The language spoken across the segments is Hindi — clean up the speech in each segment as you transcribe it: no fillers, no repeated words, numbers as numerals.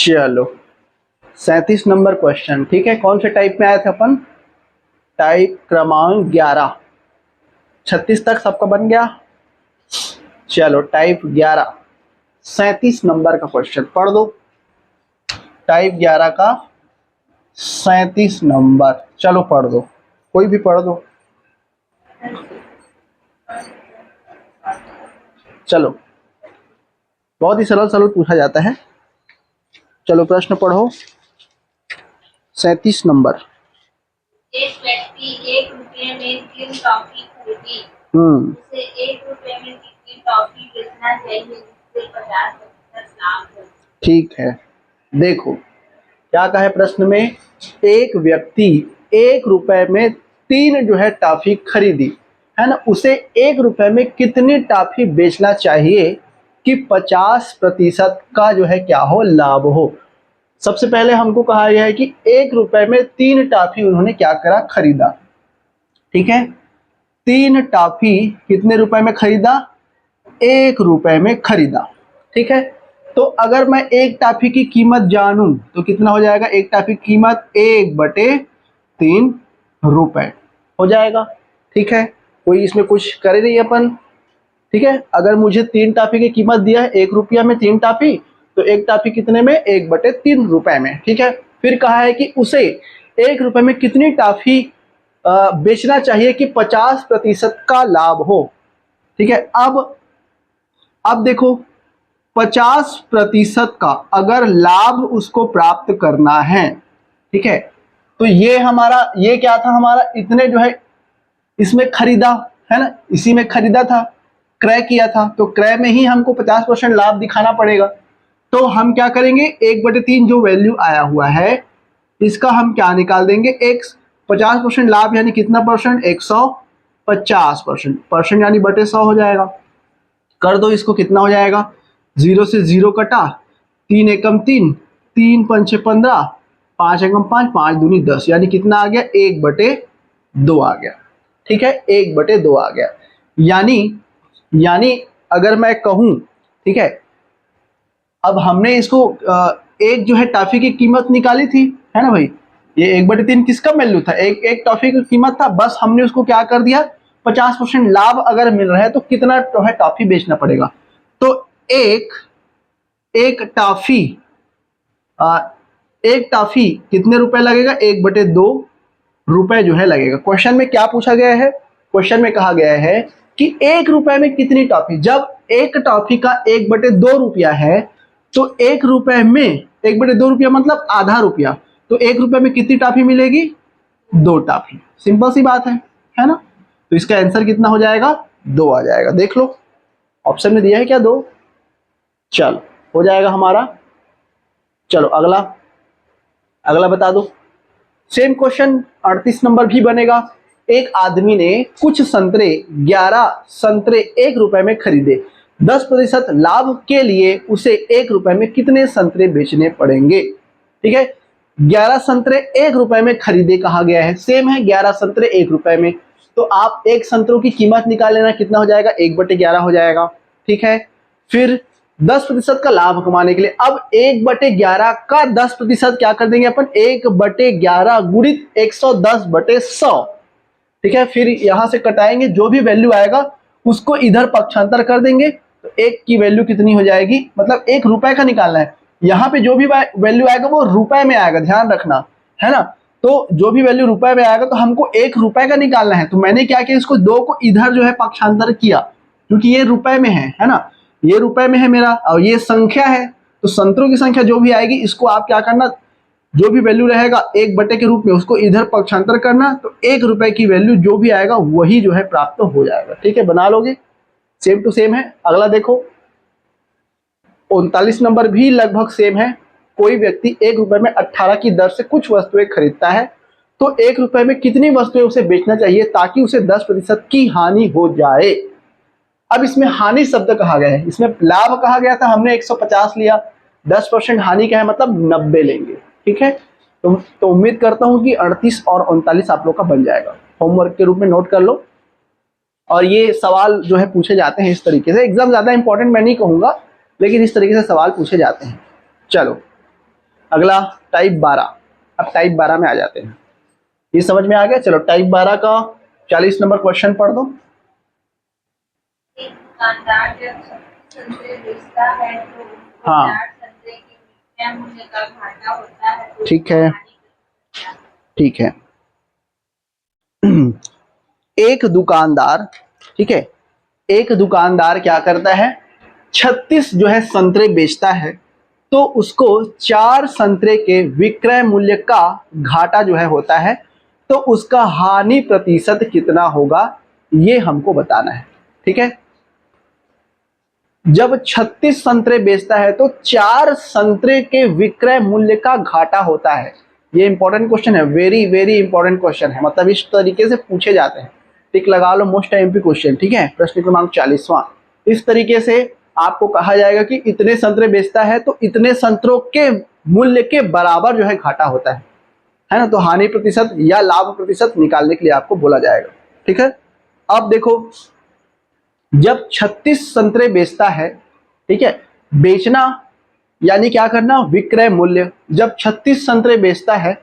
चलो 37 नंबर क्वेश्चन, ठीक है। कौन से टाइप में आए थे अपन? टाइप क्रमांक 11। 36 तक सबका बन गया। चलो टाइप 11 37 नंबर का क्वेश्चन पढ़ दो। टाइप 11 का 37 नंबर, चलो पढ़ दो, कोई भी पढ़ दो। चलो बहुत ही सरल सरल पूछा जाता है। चलो प्रश्न पढ़ो 37 नंबर। एक व्यक्ति 1 रुपये में 3 टॉफी खरीदी। उसे 1 रुपये में कितनी टॉफी बेचना चाहिए जिससे 50% लाभ हो? ठीक है, देखो क्या कहा है प्रश्न में, एक व्यक्ति 1 रुपए में 3 जो है टॉफी खरीदी, है ना। उसे 1 रुपए में कितनी टॉफी बेचना चाहिए कि 50% का जो है क्या हो, लाभ हो। सबसे पहले हमको कहा गया है कि 1 रुपए में 3 टॉफी उन्होंने क्या करा, खरीदा। ठीक है, 3 टॉफी कितने रुपए में खरीदा? 1 रुपए में खरीदा। ठीक है, तो अगर मैं एक टॉफी की कीमत जानूं तो कितना हो जाएगा? एक टॉफी की कीमत 1/3 रुपए हो जाएगा। ठीक है, कोई इसमें कुछ करे नहीं अपन। ठीक है, अगर मुझे 3 टॉफी की कीमत दिया है 1 रुपया में 3 टॉफी, तो एक टॉफी कितने में? 1/3 रुपए में। ठीक है, फिर कहा है कि उसे 1 रुपए में कितनी टॉफी बेचना चाहिए कि 50% का लाभ हो। ठीक है, अब देखो 50% का अगर लाभ उसको प्राप्त करना है, ठीक है, तो ये हमारा, ये क्या था हमारा, इतने जो है इसमें खरीदा, है ना, इसी में खरीदा था, क्रय किया था, तो क्रय में ही हमको 50% लाभ दिखाना पड़ेगा। तो हम क्या करेंगे, 1/3 जो वैल्यू आया हुआ है इसका हम क्या निकाल देंगे, x। 50% लाभ यानी कितना परसेंट? 150%। परसेंट यानी बटे 100 हो जाएगा। कर दो इसको, कितना हो जाएगा? 0 से 0 कटा, 3 एकम 3, 3 पंचे 15, 5 एकम 5, 5 दूनी 10, यानी कितना आ गया? 1/2 आ गया। ठीक है, 1/2 आ गया। यानी अगर मैं कहूं, ठीक है, अब हमने इसको एक जो है टॉफी की कीमत निकाली थी, है ना भाई। ये 1/3 किसका वैल्यू था? एक टॉफी की कीमत था, बस हमने उसको क्या कर दिया, 50% लाभ अगर मिल रहा है तो कितना जो है टॉफी बेचना पड़ेगा। तो एक टॉफी एक टॉफी कितने रुपए लगेगा? 1/2 रुपए जो है लगेगा। क्वेश्चन में क्या पूछा गया है? क्वेश्चन में कहा गया है कि 1 रुपए में कितनी टॉफी। जब एक टॉफी का 1/2 रुपया है तो 1 रुपए में 1/2 रुपया मतलब आधा रुपया, तो 1 रुपए में कितनी टॉफी मिलेगी? 2 टॉफी। सिंपल सी बात है ना। तो इसका आंसर कितना हो जाएगा? 2 आ जाएगा। देख लो ऑप्शन में दिया है क्या, 2। चलो हो जाएगा हमारा। चलो अगला बता दो। सेम क्वेश्चन 38 नंबर भी बनेगा। एक आदमी ने कुछ संतरे 11 संतरे 1 रुपए में खरीदे। 10% लाभ के लिए उसे 1 रुपए में कितने संतरे बेचने पड़ेंगे? ठीक है, 11 संतरे 1 रुपए में खरीदे कहा गया है। सेम है, 11 संतरे 1 रुपए में, तो आप एक संतरों की कीमत निकाल लेना, कितना हो जाएगा? 1/11 हो जाएगा। ठीक है, फिर 10% का लाभ कमाने के लिए अब 1/11 का 10% क्या कर देंगे अपन? 1/11 गुणित 110/100। ठीक है, फिर यहां से कटाएंगे, जो भी वैल्यू आएगा उसको इधर पक्षांतर कर देंगे, तो एक की वैल्यू कितनी हो जाएगी, मतलब 1 रुपए का निकालना है। यहाँ पे जो भी वैल्यू आएगा वो रुपए में आएगा, ध्यान रखना, है ना। तो जो भी वैल्यू रुपए में आएगा तो हमको 1 रुपए का निकालना है। तो मैंने क्या किया, इसको 2 को इधर जो है पक्षांतर किया, क्योंकि ये रुपए में है ना, ये रुपए में है मेरा, और ये संख्या है, तो संतरों की संख्या जो भी आएगी इसको आप क्या करना, जो भी वैल्यू रहेगा 1/, के रूप में उसको इधर पक्षांतर करना, तो 1 रुपए की वैल्यू जो भी आएगा वही जो है प्राप्त हो जाएगा। ठीक है, बना लोगे, सेम टू सेम है। अगला देखो 39 नंबर भी लगभग सेम है। कोई व्यक्ति 1 रुपए में 18 की दर से कुछ वस्तुएं खरीदता है, तो 1 रुपए में कितनी वस्तुएं उसे बेचना चाहिए ताकि उसे 10% की हानि हो जाए। अब इसमें हानि शब्द कहा गया है, इसमें लाभ कहा गया था, हमने 150 लिया, 10% हानि का है मतलब 90 लेंगे। ठीक है, तो उम्मीद करता हूं कि 38 और 39 आप लोग का बन जाएगा। होमवर्क के रूप में नोट कर लो। और ये सवाल जो है पूछे जाते हैं इस तरीके से, एग्जाम ज्यादा इंपॉर्टेंट मैं नहीं कहूंगा, लेकिन इस तरीके से सवाल पूछे जाते हैं। चलो अगला टाइप 12। अब टाइप 12 में आ जाते हैं। ये समझ में आ गया। चलो टाइप 12 का 40 नंबर क्वेश्चन पढ़ दो। एक दुकानदार जब संतरे बेचता है तो उसको हाँ। 4 संतरे के विक्रय मूल्य का घाटा होता है तो ठीक है, ठीक है। एक दुकानदार, ठीक है, एक दुकानदार क्या करता है, 36 जो है संतरे बेचता है, तो उसको 4 संतरे के विक्रय मूल्य का घाटा जो है होता है, तो उसका हानि प्रतिशत कितना होगा ये हमको बताना है। ठीक है, जब 36 संतरे बेचता है तो 4 संतरे के विक्रय मूल्य का घाटा होता है। ये इंपॉर्टेंट क्वेश्चन है, वेरी वेरी इंपॉर्टेंट क्वेश्चन है, मतलब इस तरीके से पूछे जाते हैं। टिक लगा लो, मोस्ट एमपी क्वेश्चन। ठीक है, प्रश्न क्रमांक 40वां। इस तरीके से आपको कहा जाएगा कि इतने संतरे बेचता है तो इतने संतरों के मूल्य के बराबर जो है घाटा होता है ना। तो हानि प्रतिशत या लाभ प्रतिशत निकालने के लिए आपको बोला जाएगा। ठीक है, अब देखो, जब 36 संतरे बेचता है, ठीक है, बेचना यानी क्या करना, विक्रय मूल्य। जब 36 संतरे बेचता है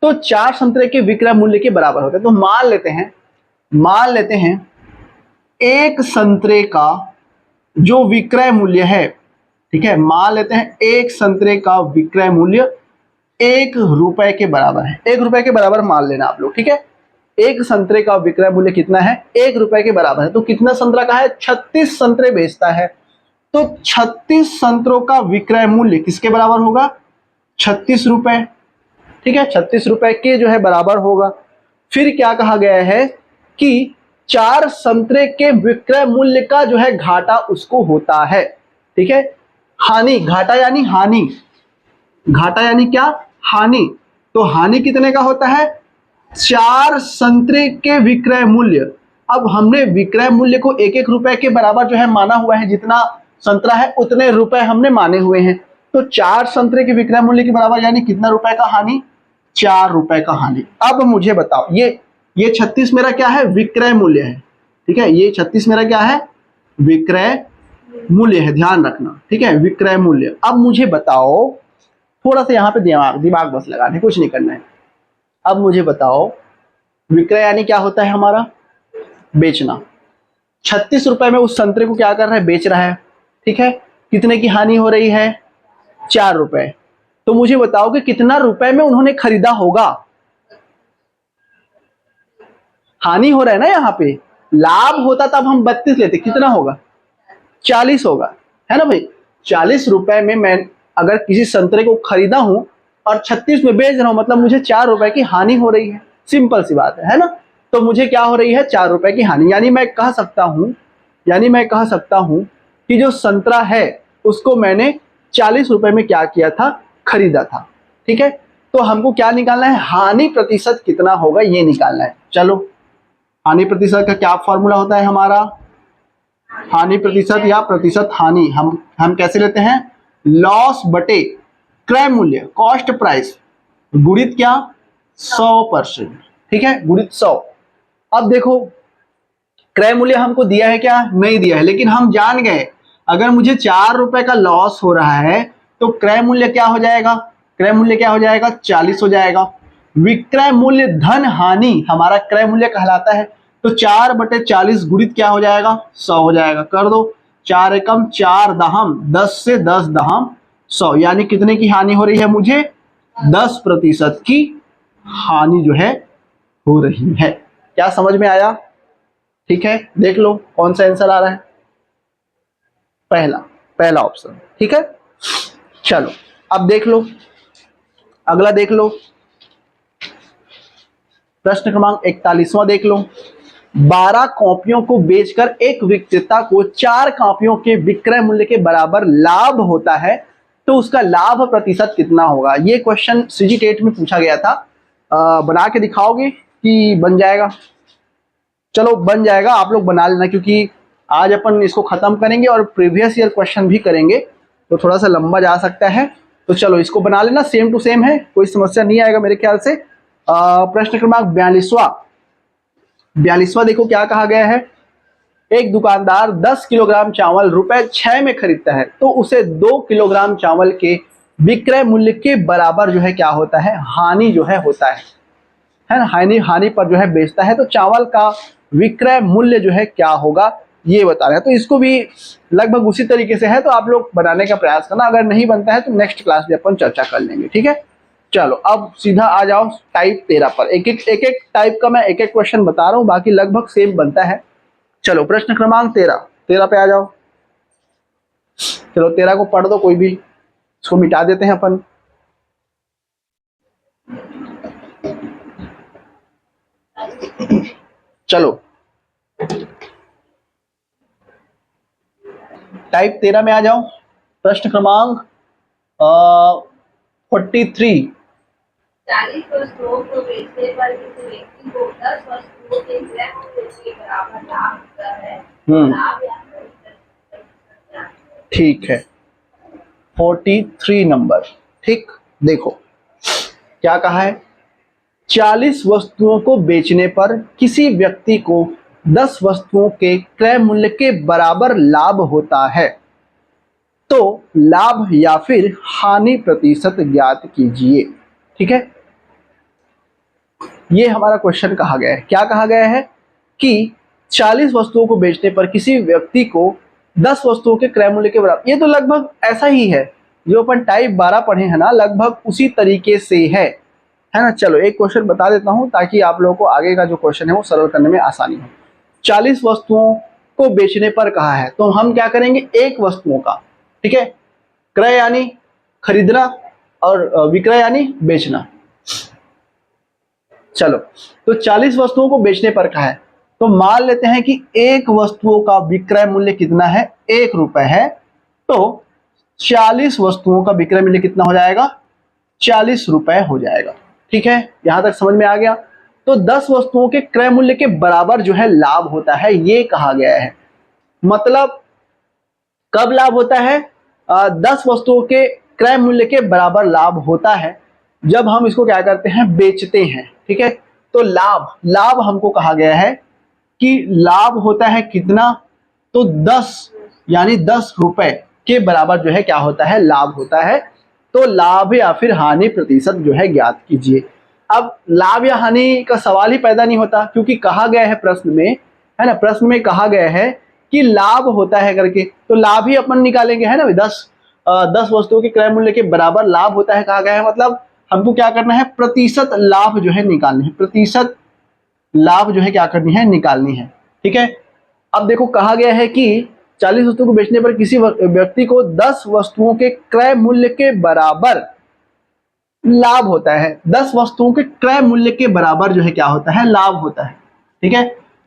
तो 4 संतरे के विक्रय मूल्य के बराबर होता है। तो मान लेते हैं एक संतरे का जो विक्रय मूल्य है, ठीक है, मान लेते हैं एक संतरे का विक्रय मूल्य 1 रुपए के बराबर है। 1 रुपए के बराबर मान लेना आप लोग। ठीक है, एक संतरे का विक्रय मूल्य कितना है, 1 रुपए के बराबर है। तो कितना संतरा का है, 36 संतरे बेचता है, तो 36 संतरों का विक्रय मूल्य किसके बराबर होगा, 36 रुपए। ठीक है, 36 रुपए के जो है बराबर होगा। फिर क्या कहा गया है कि 4 संतरे के विक्रय मूल्य का जो है घाटा उसको होता है। ठीक है, हानि, घाटा यानी हानि, घाटा यानी क्या, हानि। तो हानि कितने का होता है, 4 संतरे के विक्रय मूल्य। अब हमने विक्रय मूल्य को 1-1 रुपए के बराबर जो है माना हुआ है, जितना संतरा है उतने रुपए हमने माने हुए हैं। तो 4 संतरे के विक्रय मूल्य के बराबर यानी कितना रुपए का हानि, 4 रुपए का हानि। अब मुझे बताओ, ये 36 मेरा क्या है, विक्रय मूल्य है। ठीक है, ये 36 मेरा क्या है, विक्रय मूल्य है, ध्यान रखना। ठीक है, विक्रय मूल्य। अब मुझे बताओ, थोड़ा सा यहाँ पे दिमाग बस लगाना है, कुछ नहीं करना है। अब मुझे बताओ, विक्रय यानी क्या होता है हमारा, बेचना। 36 रुपए में उस संतरे को क्या कर रहा है, बेच रहा है। ठीक है, कितने की हानि हो रही है, 4 रुपए। तो मुझे बताओ कि कितना रुपए में उन्होंने खरीदा होगा। हानि हो रहा है ना यहाँ पे, लाभ होता तब हम 32 लेते, कितना होगा, 40 होगा, है ना भाई। 40 रुपए में मैं अगर किसी संतरे को खरीदा हूं और 36 में बेच रहा हूं, मतलब मुझे 4 रुपए की हानि हो रही है। सिंपल सी बात है ना। तो मुझे क्या हो रही है, 4 रुपए की हानि। यानी मैं कह सकता हूं कि जो संतरा है उसको मैंने 40 रुपए में क्या किया था, खरीदा था। ठीक है, तो हमको क्या निकालना है, हानि प्रतिशत कितना होगा ये निकालना है। चलो, हानि प्रतिशत का क्या फॉर्मूला होता है हमारा, हानि प्रतिशत या प्रतिशत हानि हम कैसे लेते हैं, लॉस बटे क्रय मूल्य, कॉस्ट प्राइस, गुणित क्या, 100%। ठीक है, गुणित 100। अब देखो, क्रय मूल्य हमको दिया है क्या, नहीं दिया है, लेकिन हम जान गए अगर मुझे 4 रुपए का लॉस हो रहा है तो क्रय मूल्य क्या हो जाएगा, क्रय मूल्य क्या हो जाएगा, 40 हो जाएगा। विक्रय मूल्य धन हानि हमारा क्रय मूल्य कहलाता है, तो 4/40 गुणित क्या हो जाएगा, 100 हो जाएगा। कर दो, 4 एकम 4 दहम 10 से 10 दहम 100, यानी कितने की हानि हो रही है, मुझे 10% की हानि जो है हो रही है। क्या समझ में आया। ठीक है, देख लो कौन सा आंसर आ रहा है, पहला ऑप्शन। ठीक है, चलो अब देख लो, अगला देख लो, प्रश्न क्रमांक 41वां देख लो। 12 कॉपियों को बेचकर एक विक्रेता को 4 कॉपियों के विक्रय मूल्य के बराबर लाभ होता है, तो उसका लाभ प्रतिशत कितना होगा। ये क्वेश्चन सीजी टेट में पूछा गया था। बना के दिखाओगे कि बन जाएगा, चलो बन जाएगा, आप लोग बना लेना, क्योंकि आज अपन इसको खत्म करेंगे और प्रीवियस ईयर क्वेश्चन भी करेंगे, तो थोड़ा सा लंबा जा सकता है। तो चलो इसको बना लेना, सेम टू सेम है, कोई समस्या नहीं आएगा मेरे ख्याल से। प्रश्न क्रमांक 42वां देखो क्या कहा गया है। एक दुकानदार 10 किलोग्राम चावल ₹6 में खरीदता है, तो उसे 2 किलोग्राम चावल के विक्रय मूल्य के बराबर जो है क्या होता है, हानि जो है होता है ना, हानि पर जो है बेचता है, तो चावल का विक्रय मूल्य जो है क्या होगा ये बता रहे हैं। तो इसको भी लगभग उसी तरीके से है, तो आप लोग बनाने का प्रयास करना, अगर नहीं बनता है तो नेक्स्ट क्लास में अपन चर्चा कर लेंगे, ठीक है। चलो अब सीधा आ जाओ टाइप 13 पर। एक एक टाइप का मैं एक एक क्वेश्चन बता रहा हूँ, बाकी लगभग सेम बनता है। चलो प्रश्न क्रमांक 13 पे आ जाओ। चलो 13 को पढ़ दो कोई भी, इसको मिटा देते हैं अपन। चलो टाइप 13 में आ जाओ। प्रश्न क्रमांक 43। 40 वस्तुओं को बेचने पर किसी व्यक्ति को 10 वस्तुओं के क्रय मूल्य के बराबर लाभ होता है। लाभ या हानि। ठीक है 43 नंबर। ठीक, देखो क्या कहा है, 40 वस्तुओं को बेचने पर किसी व्यक्ति को 10 वस्तुओं के क्रय मूल्य के बराबर लाभ होता है, तो लाभ या फिर हानि प्रतिशत ज्ञात कीजिए। ठीक है, ये हमारा क्वेश्चन कहा गया है। क्या कहा गया है कि 40 वस्तुओं को बेचने पर किसी व्यक्ति को 10 वस्तुओं के क्रय मूल्य के बराबर, ये तो लगभग ऐसा ही है जो अपन टाइप 12 पढ़े हैं ना, लगभग उसी तरीके से है ना। चलो एक क्वेश्चन बता देता हूं ताकि आप लोगों को आगे का जो क्वेश्चन है वो सरल करने में आसानी हो। 40 वस्तुओं को बेचने पर कहा है, तो हम क्या करेंगे, एक वस्तुओं का, ठीक है, क्रय यानी खरीदना और विक्रय यानी बेचना। चलो तो 40 वस्तुओं को बेचने पर कहा है, तो मान लेते हैं कि एक वस्तुओं का विक्रय मूल्य कितना है, 1 रुपए है, तो 40 वस्तुओं का विक्रय मूल्य कितना हो जाएगा, 40 रुपए हो जाएगा। ठीक है, यहां तक समझ में आ गया। तो 10 वस्तुओं के क्रय मूल्य के बराबर जो है लाभ होता है, ये कहा गया है। मतलब कब लाभ होता है, 10 वस्तुओं के क्रय मूल्य के बराबर लाभ होता है जब हम इसको क्या करते हैं, बेचते हैं। ठीक है, तो लाभ हमको कहा गया है कि लाभ होता है कितना, तो 10 यानी 10 रुपए के बराबर जो है क्या होता है, लाभ होता है। तो लाभ या फिर हानि प्रतिशत जो है ज्ञात कीजिए। अब लाभ या हानि का सवाल ही पैदा नहीं होता, क्योंकि कहा गया है प्रश्न में, है ना, प्रश्न में कहा गया है कि लाभ होता है करके, तो लाभ ही अपन निकालेंगे, है ना। 10 वस्तुओं के क्रय मूल्य के बराबर लाभ होता है कहा गया है, मतलब हमको क्या करना है, प्रतिशत लाभ जो है निकालनी है, प्रतिशत लाभ जो है क्या करनी है, निकालनी है। ठीक है, अब देखो कहा गया है कि 40 वस्तुओं को बेचने पर किसी व्यक्ति को 10 वस्तुओं के क्रय मूल्य के बराबर लाभ होता है। 10 वस्तुओं के क्रय मूल्य के बराबर जो है क्या होता है, लाभ होता है। ठीक है,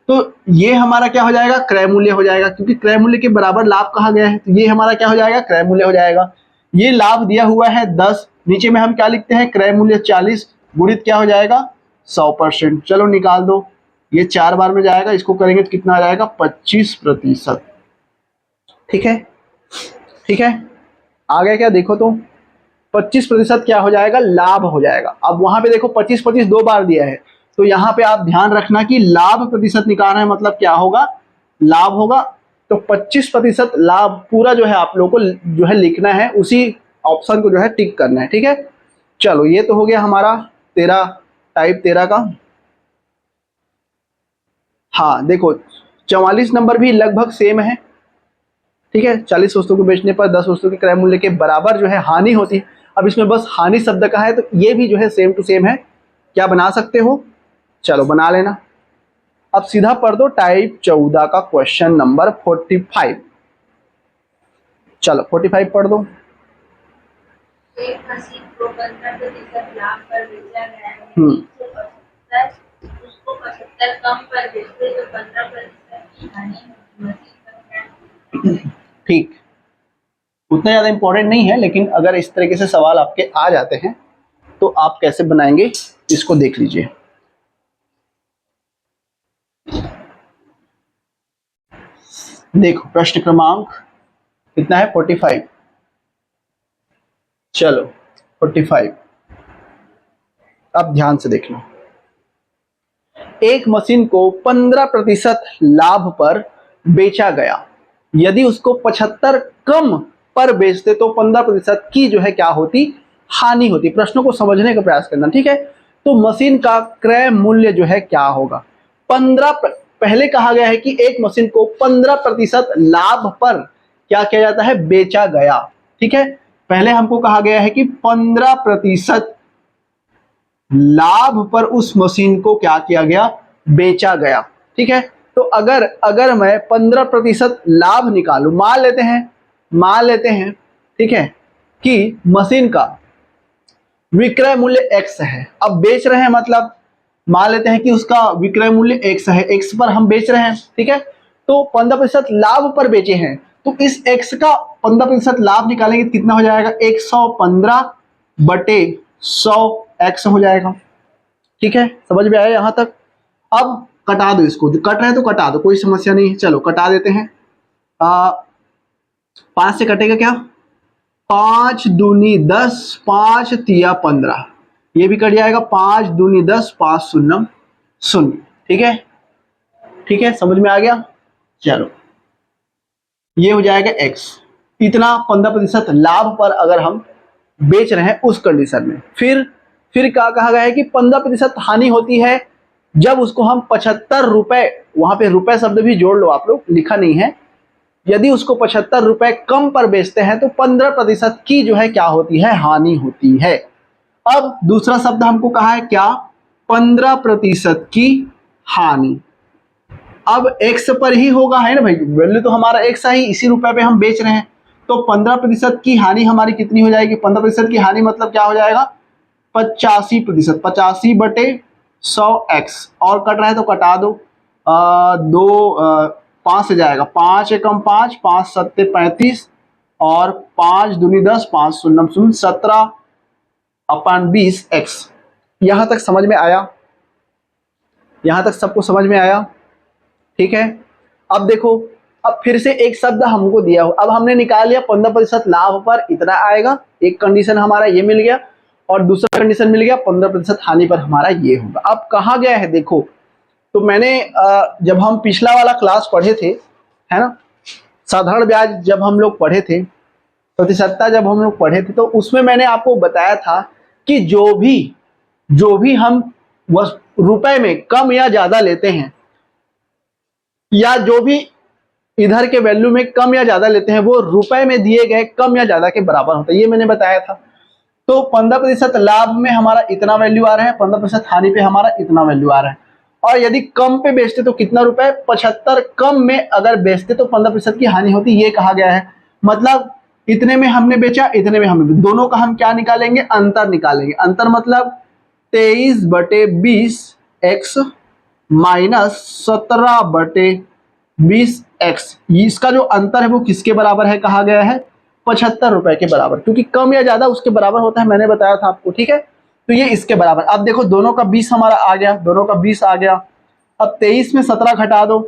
तो ये हमारा क्या हो जाएगा, क्रय मूल्य हो जाएगा, क्योंकि क्रय मूल्य के बराबर लाभ कहा गया है, तो ये हमारा क्या हो जाएगा, क्रय मूल्य हो जाएगा। ये लाभ दिया हुआ है 10, नीचे में हम क्या लिखते हैं, क्रय मूल्य 40 गुणित क्या हो जाएगा, 100%। चलो निकाल दो, ये 4 बार में जाएगा, इसको करेंगे तो कितना आ जाएगा, 25%। ठीक है, ठीक है, आ गया क्या, देखो तो 25% क्या हो जाएगा, लाभ हो जाएगा। अब वहां पे देखो 25 2 बार दिया है, तो यहाँ पे आप ध्यान रखना कि लाभ प्रतिशत निकालना है, मतलब क्या होगा, लाभ होगा। तो 25% लाभ पूरा जो है आप लोगों को जो है लिखना है, उसी ऑप्शन को जो है टिक करना है। ठीक है, चलो ये तो हो गया हमारा टाइप 13 का। हाँ देखो 44 नंबर भी लगभग सेम है। ठीक है, 40 वस्तुओं को बेचने पर 10 वस्तुओं के क्रय मूल्य के बराबर जो है हानि होती है। अब इसमें बस हानि शब्द का है, तो ये भी जो है सेम टू सेम है। क्या बना सकते हो, चलो बना लेना। अब सीधा पढ़ दो टाइप 14 का क्वेश्चन नंबर 45। चलो 45 पढ़ दो। एक मशीन को 15% लाभ पर बेचा गया है, उसको 75 कम पर बेचते तो 15% हानि होती है। ठीक, उतना ज़्यादा इंपॉर्टेंट नहीं है, लेकिन अगर इस तरीके से सवाल आपके आ जाते हैं तो आप कैसे बनाएंगे इसको देख लीजिए। देखो प्रश्न क्रमांक कितना है, 45। चलो 45, अब ध्यान से देखना। एक मशीन को 15% लाभ पर बेचा गया, यदि उसको 75 कम पर बेचते तो 15% की जो है क्या होती, हानि होती। प्रश्नों को समझने का प्रयास करना, ठीक है। तो मशीन का क्रय मूल्य जो है क्या होगा, 15, पहले कहा गया है कि एक मशीन को 15% लाभ पर क्या किया जाता है, बेचा गया, ठीक है। पहले हमको कहा गया है कि 15% लाभ पर उस मशीन को क्या किया गया, बेचा गया, ठीक है। तो अगर मैं 15% लाभ निकालू, मान लेते हैं, ठीक है, कि मशीन का विक्रय मूल्य x है। अब बेच रहे हैं, मतलब मान लेते हैं कि उसका विक्रय मूल्य x है, x पर हम बेच रहे हैं, ठीक है। तो 15% लाभ पर बेचे हैं, तो इस x का 15% लाभ निकालेंगे, कितना हो जाएगा, 115/100x हो जाएगा, ठीक है। समझ में आया यहां तक। अब कटा दो इसको, कट रहे हैं तो कटा दो, कोई समस्या नहीं है। चलो कटा देते हैं। 5 से कटेगा क्या, 5 दूनी 10, 5 तिया 15, ये भी कट जाएगा, 5 दूनी 10, 5 शून्य 0, ठीक है, ठीक है, समझ में आ गया। चलो ये हो जाएगा x, इतना 15% लाभ पर अगर हम बेच रहे हैं उस कंडीशन में। फिर क्या कहा गया है कि 15% हानि होती है जब उसको हम 75 रुपए, वहां पे रुपए शब्द भी जोड़ लो आप लोग, लिखा नहीं है, यदि उसको 75 रुपए कम पर बेचते हैं तो 15% की जो है क्या होती है, हानि होती है। अब दूसरा शब्द हमको कहा है क्या, 15% की हानि। अब x पर ही होगा, है ना भाई, वैल्यू तो हमारा x है ही, इसी रुपए पे हम बेच रहे हैं, तो 15% की हानि हमारी कितनी हो जाएगी, 15% की हानि मतलब क्या हो जाएगा, 85%, 85/100x, और कट रहा है तो कटा दो, 5 से जाएगा, 5 एकम 5, 5 सत्ते 35, और 5 दूनी 10, 5 शून्य 0, 17/20x। यहां तक समझ में आया, यहां तक सबको समझ में आया, ठीक है। अब देखो, अब फिर से एक शब्द हमको दिया हो, अब हमने निकाल लिया 15% लाभ पर इतना आएगा, एक कंडीशन हमारा ये मिल गया, और दूसरा कंडीशन मिल गया 15% हानि पर हमारा ये होगा। अब कहा गया है, देखो, तो मैंने जब हम पिछला वाला क्लास पढ़े थे, है ना, साधारण ब्याज जब हम लोग पढ़े थे, प्रतिशतता जब हम लोग पढ़े थे, तो उसमें मैंने आपको बताया था कि जो भी हम रुपए में कम या ज्यादा लेते हैं, या जो भी इधर के वैल्यू में कम या ज्यादा लेते हैं, वो रुपए में दिए गए कम या ज्यादा के बराबर होता है, ये मैंने बताया था। तो 15% लाभ में हमारा इतना वैल्यू आ रहा है, 15% हानि पे हमारा इतना वैल्यू आ रहा है, और यदि कम पे बेचते तो कितना रुपए, 75, कम में अगर बेचते तो 15% की हानि होती, ये कहा गया है। मतलब इतने में हमने बेचा, इतने में हमने, दोनों का हम क्या निकालेंगे, अंतर निकालेंगे। अंतर मतलब 23/20x माइनस 17/20x, इसका जो अंतर है वो किसके बराबर है, कहा गया है 75 रुपए के बराबर, क्योंकि कम या ज्यादा उसके बराबर होता है, मैंने बताया था आपको, ठीक है। तो ये इसके बराबर। अब देखो, दोनों का 20 हमारा आ गया, दोनों का 20 आ गया। अब 23 में 17 घटा दो,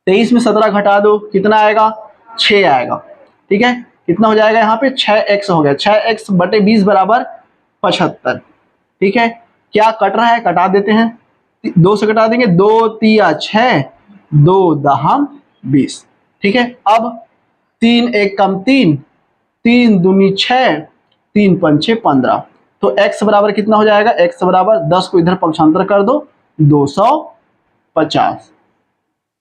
23 में 17 घटा दो, कितना आएगा, 6 आएगा, ठीक है। कितना हो जाएगा, यहाँ पे 6x हो गया, 6x/20 बराबर 75, ठीक है। क्या कट रहा है, कटा देते हैं, 2 से कटा देंगे, 2 तिया 6, 2 दहम 20, ठीक है। अब 3 एकम 3, 3 दूनी 6, 3 पंचे 15, तो x बराबर कितना हो जाएगा, x बराबर 10 को इधर पक्षांतर कर दो, 250,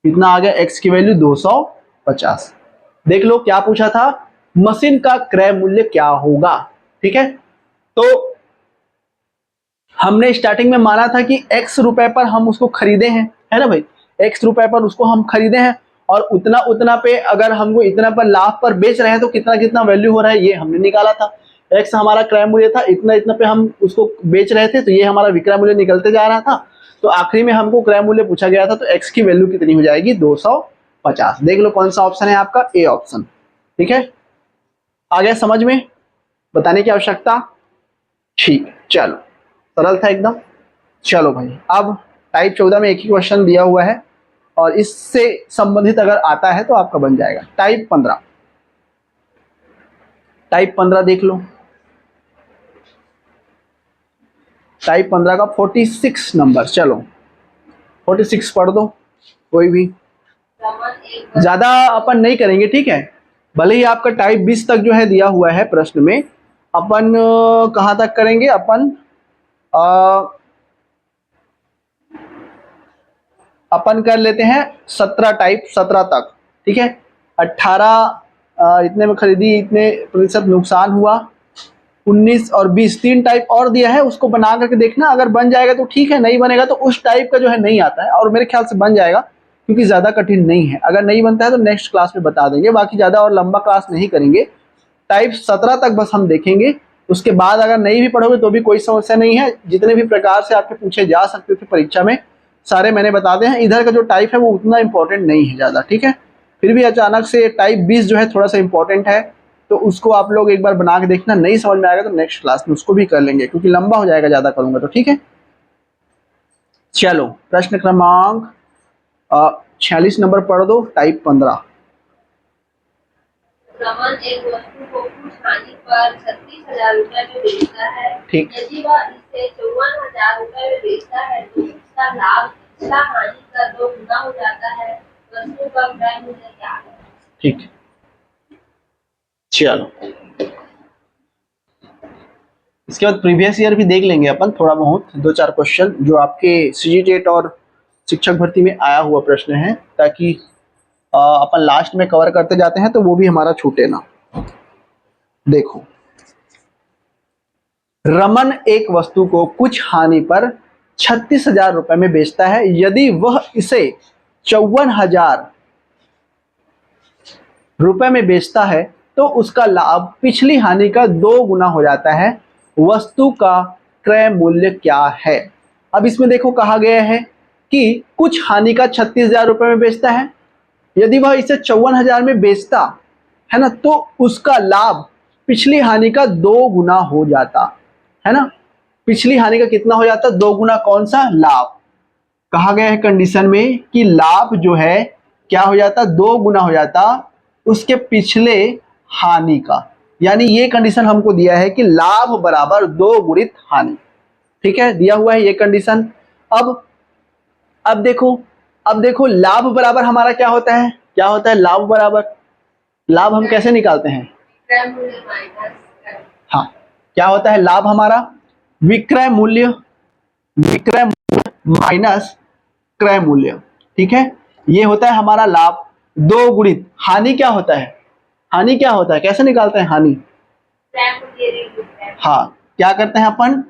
कितना आ गया, x की वैल्यू 250। देख लो क्या पूछा था, मशीन का क्रय मूल्य क्या होगा, ठीक है। तो हमने स्टार्टिंग में माना था कि x रुपए पर हम उसको खरीदे हैं, है ना भाई, x रुपए पर उसको हम खरीदे हैं, और उतना पे अगर हमको इतना पर लाभ पर बेच रहे हैं तो कितना वैल्यू हो रहा है, ये हमने निकाला था। x हमारा क्रय मूल्य था, इतना पे हम उसको बेच रहे थे, तो ये हमारा विक्रय मूल्य निकलते जा रहा था। तो आखिरी में हमको क्रय मूल्य पूछा गया था, तो x की वैल्यू कितनी हो जाएगी, 250। देख लो कौन सा ऑप्शन है आपका, ए ऑप्शन, ठीक है। आ गया समझ में, बताने की आवश्यकता, ठीक, चलो सरल था एकदम। चलो भाई, अब टाइप 14 में एक ही क्वेश्चन दिया हुआ है, और इससे संबंधित अगर आता है तो आपका बन जाएगा। टाइप 15, टाइप 15 देख लो, टाइप 15 का 46 नंबर, चलो 46 पढ़ दो, कोई भी, ज्यादा अपन नहीं करेंगे, ठीक है, भले ही आपका टाइप 20 तक जो है दिया हुआ है प्रश्न में, अपन कहाँ तक करेंगे, अपन कर लेते हैं 17 टाइप 17 तक, ठीक है। 18 इतने में खरीदी, इतने प्रतिशत नुकसान हुआ, 19 और 20 तीन टाइप और दिया है, उसको बना करके देखना, अगर बन जाएगा तो ठीक है, नहीं बनेगा तो उस टाइप का जो है नहीं आता है, और मेरे ख्याल से बन जाएगा क्योंकि ज़्यादा कठिन नहीं है। अगर नहीं बनता है तो नेक्स्ट क्लास में बता देंगे, बाकी ज़्यादा और लंबा क्लास नहीं करेंगे, टाइप 17 तक बस हम देखेंगे। उसके बाद अगर नहीं भी पढ़ोगे तो भी कोई समस्या नहीं है, जितने भी प्रकार से आपके पूछे जा सकते थे परीक्षा में सारे मैंने बता दें हैं। इधर का जो टाइप है वो उतना इंपॉर्टेंट नहीं है ज़्यादा, ठीक है। फिर भी अचानक से टाइप 20 जो है थोड़ा सा इंपॉर्टेंट है, तो उसको आप लोग एक बार बना के देखना, नहीं समझ में आएगा तो नेक्स्ट क्लास में उसको भी कर लेंगे, क्योंकि लंबा हो जाएगा ज़्यादा करूँगा तो, ठीक है। चलो प्रश्न क्रमांक 46 नंबर पढ़ दो, टाइप 15। रमन एक वस्तु को कुछ हानि पर 36,000 रुपए में बेचता है। ठीक। यदि वह इसे 54,000 रुपए में बेचता है तो उसका लाभ पिछला हानि का 2 गुना हो जाता है। वस्तु का क्रय मूल्य क्या है? ठीक, चलो इसके बाद प्रीवियस ईयर भी देख लेंगे अपन थोड़ा बहुत, 2-4 क्वेश्चन जो आपके सीजीटेट और शिक्षक भर्ती में आया हुआ प्रश्न है, ताकि अपन लास्ट में कवर करते जाते हैं तो वो भी हमारा छूटे ना। देखो, रमन एक वस्तु को कुछ हानि पर 36,000 रुपए में बेचता है। यदि वह इसे 54,000 रुपए में बेचता है तो उसका लाभ पिछली हानि का 2 गुना हो जाता है। वस्तु का क्रय मूल्य क्या है? अब इसमें देखो कहा गया है कि कुछ हानि का 36,000 रुपए में बेचता है, यदि वह इसे 54,000 में बेचता है ना, तो उसका लाभ पिछली हानि का 2 गुना हो जाता है ना। पिछली हानि का कितना हो जाता? 2 गुना। कौन सा लाभ? कहा गया है कंडीशन में कि लाभ जो है क्या हो जाता? 2 गुना हो जाता उसके पिछले हानि का, यानी ये कंडीशन हमको दिया है कि लाभ बराबर 2 गुणित हानि, ठीक है, दिया हुआ है ये कंडीशन। अब देखो लाभ बराबर हमारा क्या होता है? क्या होता है लाभ बराबर? लाभ हम कैसे निकालते हैं? क्रय मूल्य माइनस क्रय। हाँ, क्या होता है लाभ हमारा? विक्रय मूल्य माइनस क्रय मूल्य, ठीक है, ये होता है हमारा लाभ। 2 गुणित हानि क्या होता है? हानि क्या होता है, कैसे निकालते हैं हानि? क्रय मूल्य ऋण विक्रय। हाँ, क्या करते हैं अपन?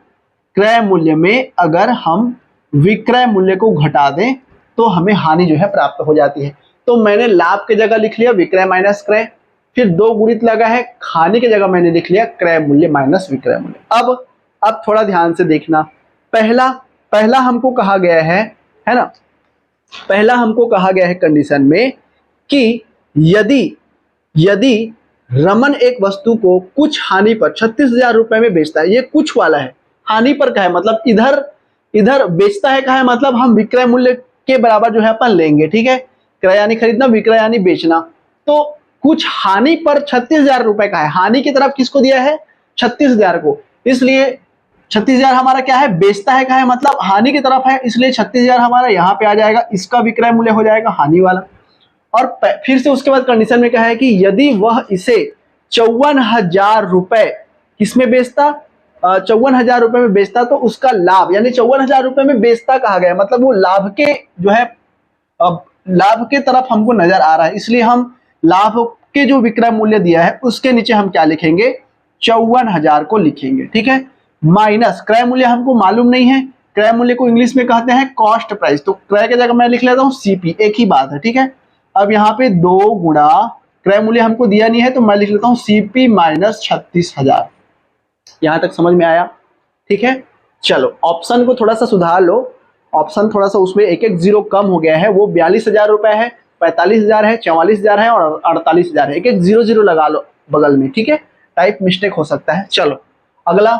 क्रय मूल्य में अगर हम विक्रय मूल्य को घटा दें तो हमें हानि जो है प्राप्त हो जाती है। तो मैंने लाभ की जगह लिख लिया विक्रय माइनस क्रय, फिर 2 गुणित लगा है, हानि की जगह मैंने लिख लिया क्रय मूल्य माइनस विक्रय मूल्य। अब थोड़ा ध्यान से देखना, पहला हमको कहा गया है ना, पहला हमको कहा गया है कंडीशन में कि यदि रमन एक वस्तु को कुछ हानि पर 36,000 रुपए में बेचता है, ये कुछ वाला है, हानि पर का है मतलब इधर बेचता है का है मतलब हम विक्रय मूल्य के बराबर जो है अपन लेंगे, ठीक है। क्रय यानी खरीदना, विक्रय यानी बेचना। तो कुछ हानि पर 36,000 रुपए का है, हानि की तरफ किसको दिया है? 36,000 को, इसलिए 36,000 हमारा क्या है? बेचता है का है मतलब हानि की तरफ है, इसलिए 36,000 हमारा यहाँ पे आ जाएगा, इसका विक्रय मूल्य हो जाएगा हानि वाला। और फिर से उसके बाद कंडीशन में क्या है कि यदि वह इसे 54,000 रुपए किसमें बेचता? 54,000 रुपए में बेचता, तो उसका लाभ, यानी 54,000 रुपए में बेचता कहा गया मतलब वो लाभ के जो है लाभ के तरफ हमको नजर आ रहा है, इसलिए हम लाभ के जो विक्रय मूल्य दिया है उसके नीचे हम क्या लिखेंगे? 54,000 को लिखेंगे, ठीक है। माइनस क्रय मूल्य हमको मालूम नहीं है, क्रय मूल्य को इंग्लिश में कहते हैं कॉस्ट प्राइस, तो क्रय की जगह मैं लिख लेता हूं सीपी, एक ही बात है, ठीक है। अब यहाँ पे 2 गुणा क्रय मूल्य हमको दिया नहीं है तो मैं लिख लेता हूं सीपी माइनस 36,000। यहां तक समझ में आया? ठीक है, चलो ऑप्शन को थोड़ा सा सुधार लो, ऑप्शन थोड़ा सा उसमें एक जीरो कम हो गया है, वो 42,000 रुपए है, 45,000 है, 44,000 है और 48,000 है, एक जीरो जीरो लगा लो बगल में, ठीक है, टाइप मिस्टेक हो सकता है। चलो अगला,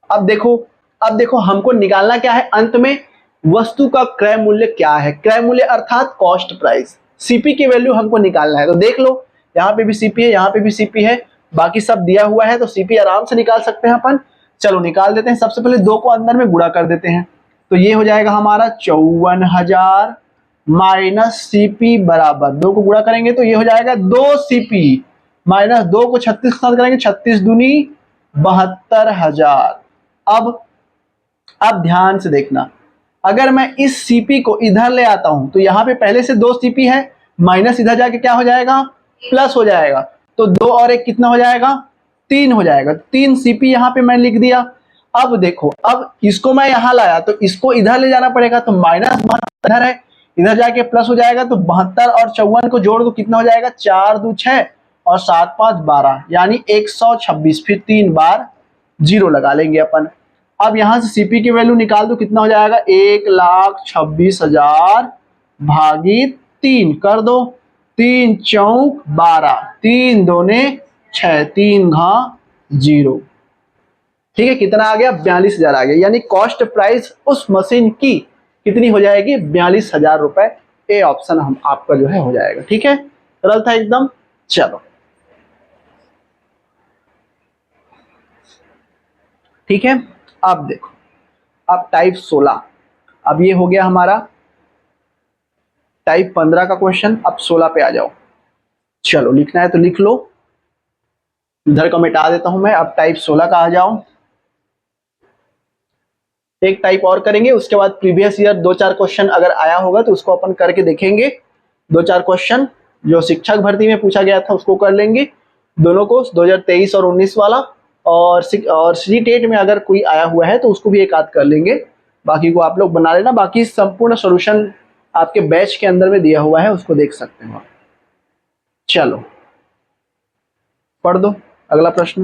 अब देखो हमको निकालना क्या है अंत में? वस्तु का क्रय मूल्य क्या है? क्रय मूल्य अर्थात कॉस्ट प्राइस, सीपी की वैल्यू हमको निकालना है। तो देख लो यहाँ पे भी सीपी है, यहाँ पे भी सीपी है, बाकी सब दिया हुआ है, तो सीपी आराम से निकाल सकते हैं अपन। चलो निकाल देते हैं। सबसे पहले 2 को अंदर में गुणा कर देते हैं, तो ये हो जाएगा हमारा 54,000 माइनस सीपी बराबर 2 को गुणा करेंगे तो ये हो जाएगा 2 सीपी, -2 को 36 के साथ करेंगे, 36 दूनी 72,000। अब ध्यान से देखना, अगर मैं इस सीपी को इधर ले आता हूं तो यहाँ पे पहले से 2 सीपी है, माइनस इधर जाके क्या हो जाएगा, प्लस हो जाएगा। तो 2 और 1 कितना हो जाएगा, 3 हो जाएगा। 3 सीपी यहाँ पे मैं लिख दिया। अब देखो, अब इसको मैं यहाँ लाया तो इसको इधर ले जाना पड़ेगा, तो -72 इधर है, इधर जाके प्लस हो जाएगा। तो 72 और 54 को जोड़ दो, कितना हो जाएगा, 4 दूनी 6 और 7 5 12, यानी 126। फिर 3 बार 0 लगा लेंगे अपन। अब यहां से सीपी की वैल्यू निकाल दो, कितना हो जाएगा, 1,26,000 भागित 3 कर दो, 3 चौक 12, 3 दूने 6, 3 घा 0। ठीक है, कितना आ गया, 42,000 आ गया। यानी कॉस्ट प्राइस उस मशीन की कितनी हो जाएगी, 42,000 रुपए। ए ऑप्शन हम आपका जो है हो जाएगा। ठीक है, सरल था एकदम। चलो ठीक है, अब देखो, अब टाइप 16, अब ये हो गया हमारा टाइप 15 का क्वेश्चन। अब 16 पे आ जाओ। चलो लिखना है तो लिख लो, इधर का मिटा देता हूं मैं। अब टाइप 16 का आ जाओ। एक टाइप और करेंगे, उसके बाद प्रीवियस ईयर 2-4 क्वेश्चन अगर आया होगा तो उसको अपन करके देखेंगे। 2-4 क्वेश्चन जो शिक्षक भर्ती में पूछा गया था उसको कर लेंगे, दोनों को, 2023 और 19 वाला। और सी-टेट में अगर कोई आया हुआ है तो उसको भी एक आध कर लेंगे। बाकी को आप लोग बना लेना, बाकी संपूर्ण सॉल्यूशन आपके बैच के अंदर में दिया हुआ है, उसको देख सकते हो। चलो पढ़ दो अगला प्रश्न।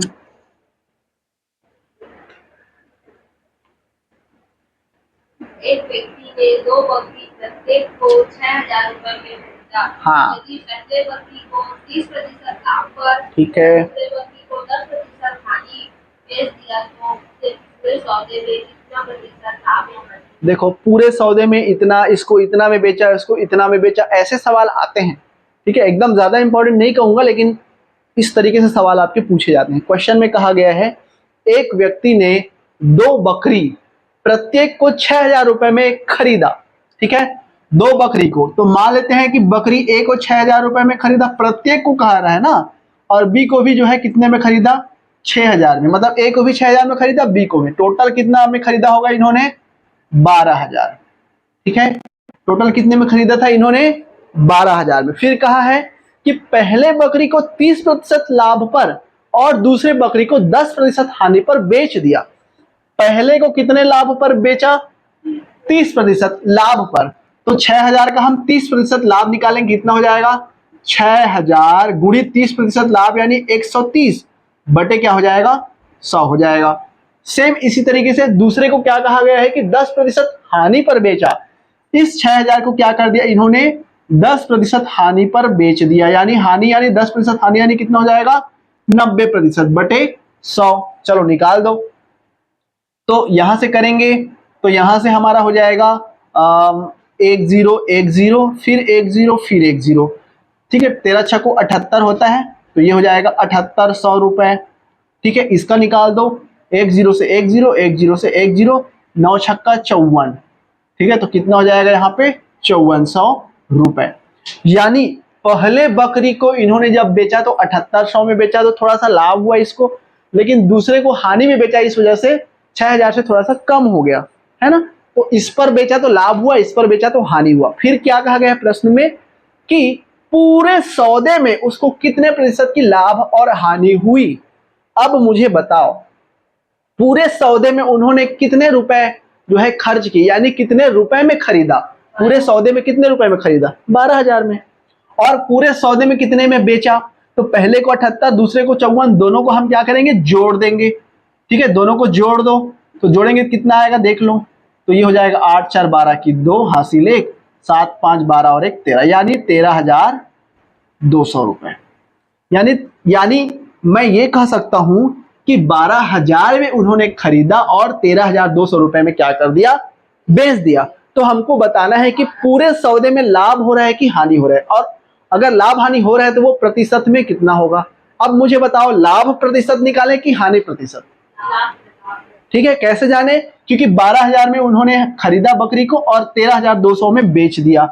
एक व्यक्ति ने 2 बकरी प्रत्येक को 6,000 रुपए में खरीदा। हाँ। यदि पहले बकरी को 30% लाभ पर, ठीक है, दूसरे बकरी को 10% हानि बेच दिया तो उसे पूरे सौदे में कितना प्रतिशत लाभ होगा? देखो पूरे सौदे में इतना, इसको इतना में बेचा, इसको इतना में बेचा, ऐसे सवाल आते हैं। ठीक है, एकदम ज्यादा इंपॉर्टेंट नहीं कहूंगा, लेकिन इस तरीके से सवाल आपके पूछे जाते हैं। क्वेश्चन में कहा गया है, एक व्यक्ति ने 2 बकरी प्रत्येक को 6,000 रुपए में खरीदा। ठीक है, 2 बकरी को, तो मान लेते हैं कि बकरी ए को 6,000 रुपए में खरीदा, प्रत्येक को कहा रहा है ना, और बी को भी जो है कितने में खरीदा, 6,000 में। मतलब ए को भी 6,000 में खरीदा, बी को भी। टोटल कितना में खरीदा होगा इन्होंने, 12,000। ठीक है, टोटल कितने में खरीदा था इन्होंने, 12,000 में। फिर कहा है कि पहले बकरी को 30% लाभ पर और दूसरे बकरी को 10% हानि पर बेच दिया। पहले को कितने लाभ पर बेचा, 30% लाभ पर। तो 6,000 का हम 30% लाभ निकालेंगे, कितना हो जाएगा, 6,000 गुणित 30% लाभ, यानी 130 बटे क्या हो जाएगा, 100 हो जाएगा। सेम इसी तरीके से दूसरे को क्या कहा गया है कि 10% हानि पर बेचा। इस 6,000 को क्या कर दिया इन्होंने, 10% हानि पर बेच दिया, यानी हानि यानी 10% हानि यानी कितना हो जाएगा, 90% बटे 100। चलो निकाल दो। तो यहां से करेंगे तो यहां से हमारा हो जाएगा 1 0 1 0 फिर 1 0 फिर 1 0। ठीक है, 13 6 को 78 होता है, तो ये हो जाएगा 78 100 रुपए। ठीक है, इसका निकाल दो, 1 0 से 1 0 1 0 से 1 0, 9 छक्का 54। ठीक है, तो कितना हो जाएगा यहाँ पे, 5400 रुपए। यानी पहले बकरी को इन्होंने जब बेचा तो 7800 में बेचा, तो थोड़ा सा लाभ हुआ इसको, लेकिन दूसरे को हानि में बेचा, इस वजह से 6,000 से थोड़ा सा कम हो गया, है ना। तो इस पर बेचा तो लाभ हुआ, इस पर बेचा तो हानि हुआ। फिर क्या कहा गया प्रश्न में कि पूरे सौदे में उसको कितने प्रतिशत की लाभ और हानि हुई। अब मुझे बताओ, पूरे सौदे में उन्होंने कितने रुपए जो है खर्च किए, यानी कितने रुपए में खरीदा, पूरे सौदे में कितने रुपए में खरीदा, 12,000 में। और पूरे सौदे में कितने में बेचा, तो पहले को 78 दूसरे को 54, दोनों को हम क्या करेंगे, जोड़ देंगे। ठीक है, दोनों को जोड़ दो, तो जोड़ेंगे कितना आएगा देख लो, तो ये हो जाएगा 8 4 12 की 2 हासिल 1, 7 5 12 और 1 13, यानी 13,200 रुपए। यानी मैं ये कह सकता हूं कि 12,000 में उन्होंने खरीदा और 13,200 रुपए में क्या कर दिया, बेच दिया। तो हमको बताना है कि पूरे सौदे में लाभ हो रहा है कि हानि हो रहा है, और अगर लाभ हानि हो रहा है तो वो प्रतिशत में कितना होगा। अब मुझे बताओ, लाभ प्रतिशत निकाले कि हानि प्रतिशत। ठीक है, कैसे जाने, क्योंकि 12,000 में उन्होंने खरीदा बकरी को और 13,200 में बेच दिया,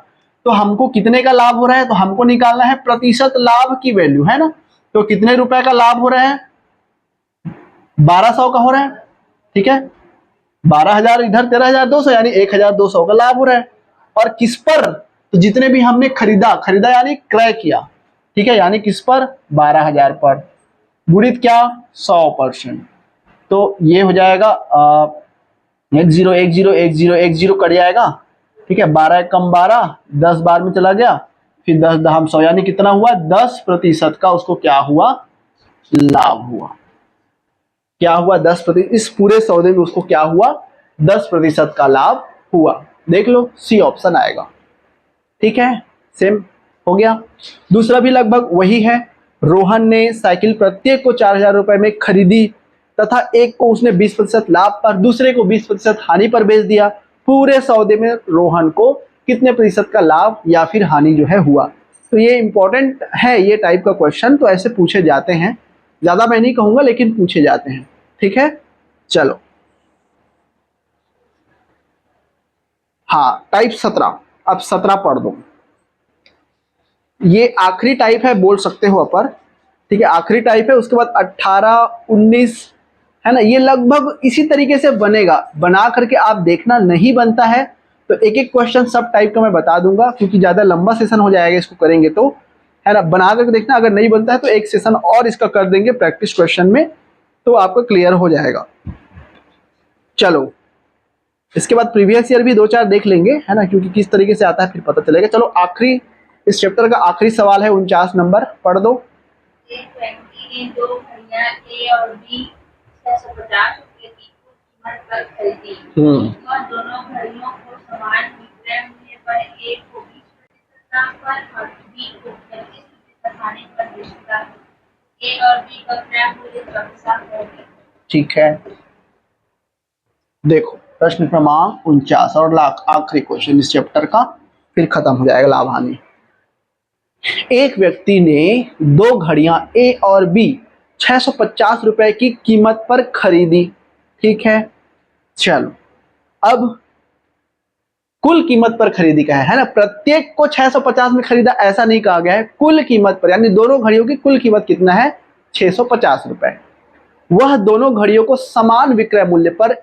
तो हमको कितने का लाभ हो रहा है, तो हमको निकालना है प्रतिशत लाभ की वैल्यू, है ना। तो कितने रुपए का लाभ हो रहा है? 1200 का हो रहा है। ठीक है, 12,000 इधर 13,200 यानी 1,200 का लाभ हो रहा है। और किस पर? तो जितने भी हमने खरीदा यानी क्रय किया, ठीक है, यानी किस पर? 12,000 पर, गुणित क्या? 100%। तो ये हो जाएगा 10 10 10 10 कट जाएगा। ठीक है, 12 कम 12, 10 बार में चला गया, फिर 10 दहम 100 यानी कितना हुआ? 10% का उसको क्या हुआ? लाभ हुआ। क्या हुआ? 10%। इस पूरे सौदे में उसको क्या हुआ? 10% का लाभ हुआ। देख लो, सी ऑप्शन आएगा। ठीक है, सेम हो गया। दूसरा भी लगभग वही है। रोहन ने साइकिल प्रत्येक को 4,000 रुपए में खरीदी तथा एक को उसने 20% लाभ पर, दूसरे को 20% हानि पर बेच दिया। पूरे सौदे में रोहन को कितने प्रतिशत का लाभ या फिर हानि जो है हुआ? तो ये इंपॉर्टेंट है, ये टाइप का क्वेश्चन तो ऐसे पूछे जाते हैं, ज्यादा मैं नहीं कहूंगा लेकिन पूछे जाते हैं। ठीक है, चलो। हाँ, टाइप 17। अब 17 पढ़ दो। ये आखिरी टाइप है, बोल सकते हो अपर। ठीक है, आखिरी टाइप है। उसके बाद 18, 19 है ना, ये लगभग इसी तरीके से बनेगा। बना करके आप देखना, नहीं बनता है तो एक एक क्वेश्चन सब टाइप का मैं बता दूंगा, क्योंकि ज्यादा लंबा सेशन हो जाएगा इसको करेंगे तो, है ना। बना करके देखना, अगर नहीं बनता है तो एक सेशन और इसका कर देंगे प्रैक्टिस क्वेश्चन में, तो आपका क्लियर हो जाएगा। चलो, इसके बाद प्रीवियस ईयर भी 2-4 देख लेंगे, है ना, क्योंकि किस तरीके से आता है फिर पता चलेगा। चलो, आखिरी इस चैप्टर का आखिरी सवाल है, 49 नंबर, पढ़ दो। एक व्यक्ति ने 2 घड़ियां ए और बी 650 रुपए की कीमत पर खरीदी। वह दोनों घड़ियों को समान विक्रय मूल्य पर, एक को 20% दाम पर और बी को 25% हानि पर बेचता है। ए और बी का क्रय मूल्य क्रमशः होगा। ठीक है, देखो प्रश्न क्रमांक 49 और लाख आखिरी क्वेश्चन इस चैप्टर का, फिर खत्म हो जाएगा लाभ हानि। एक व्यक्ति ने 2 घड़ियां ए और बी 650 रुपए की कीमत पर खरीदी। ठीक है, चलो, अब कुल कीमत पर खरीदी का है ना, प्रत्येक को 650 में खरीदा ऐसा नहीं कहा गया है, कुल कीमत पर, यानी दोनों घड़ियों की कुल कीमत कितना है? 650 रुपए। वह दोनों घड़ियों को समान विक्रय मूल्य पर,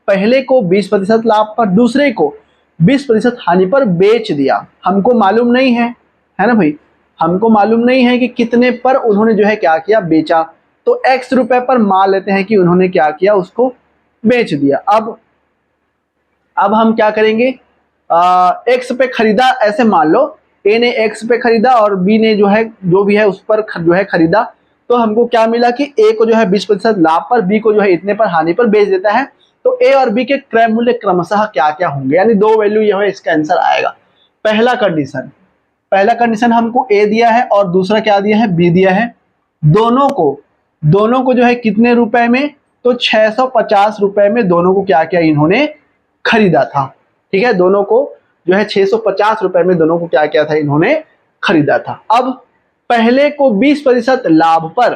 पहले को 20% लाभ पर, दूसरे को 20% हानि पर बेच दिया। हमको मालूम नहीं है ना भाई, हमको मालूम नहीं है कि कितने पर उन्होंने जो है क्या किया? बेचा। तो x रुपए पर मान लेते हैं कि उन्होंने क्या किया? उसको बेच दिया। अब हम क्या करेंगे? x पे खरीदा ऐसे मान लो, a ने x पे खरीदा और b ने जो है जो भी है उस पर जो है खरीदा। तो हमको क्या मिला कि a को जो है 20% लाभ पर, b को जो है इतने पर हानि पर बेच देता है। तो a और b के क्रय मूल्य क्रमशः क्या क्या होंगे? यानी 2 वैल्यू ये है, इसका आंसर आएगा। पहला कंडीशन हमको a दिया है और दूसरा क्या दिया है? b दिया है। दोनों को जो है कितने रुपए में? तो 650 रुपए में दोनों को क्या किया? इन्होंने खरीदा था। ठीक है, दोनों को जो है 650 रुपए में दोनों को क्या किया था? इन्होंने खरीदा था। अब पहले को 20% लाभ पर,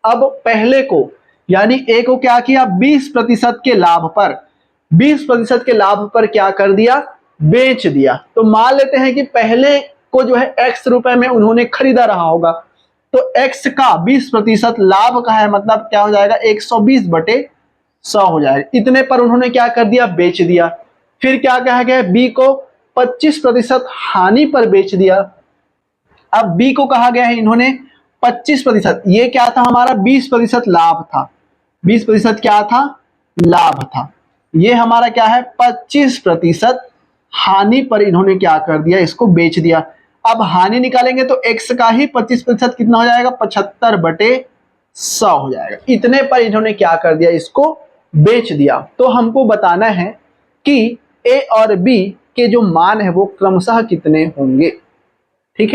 अब पहले को यानी ए को क्या किया? 20% के लाभ पर, 20% के लाभ पर क्या कर दिया? बेच दिया। तो मान लेते हैं कि पहले को जो है x रुपए में उन्होंने खरीदा रहा होगा, तो x का 20% लाभ का है, मतलब क्या हो जाएगा? 120/100 हो जाएगा। इतने पर उन्होंने क्या कर दिया? बेच दिया। फिर क्या कहा गया? b को 25% हानि पर बेच दिया। अब b को कहा गया है इन्होंने 25%, ये क्या था? हमारा 20% लाभ था। 20% क्या था? लाभ था। ये हमारा क्या है? 25% हानि पर इन्होंने क्या कर दिया? इसको बेच दिया। अब हानि निकालेंगे तो x का ही 25% कितना हो जाएगा? 75/100 हो जाएगा। इतने पर इन्होंने क्या कर दिया? इसको बेच दिया। तो हमको बताना है कि a और b के जो मान है वो क्रमशः कितने होंगे। ठीक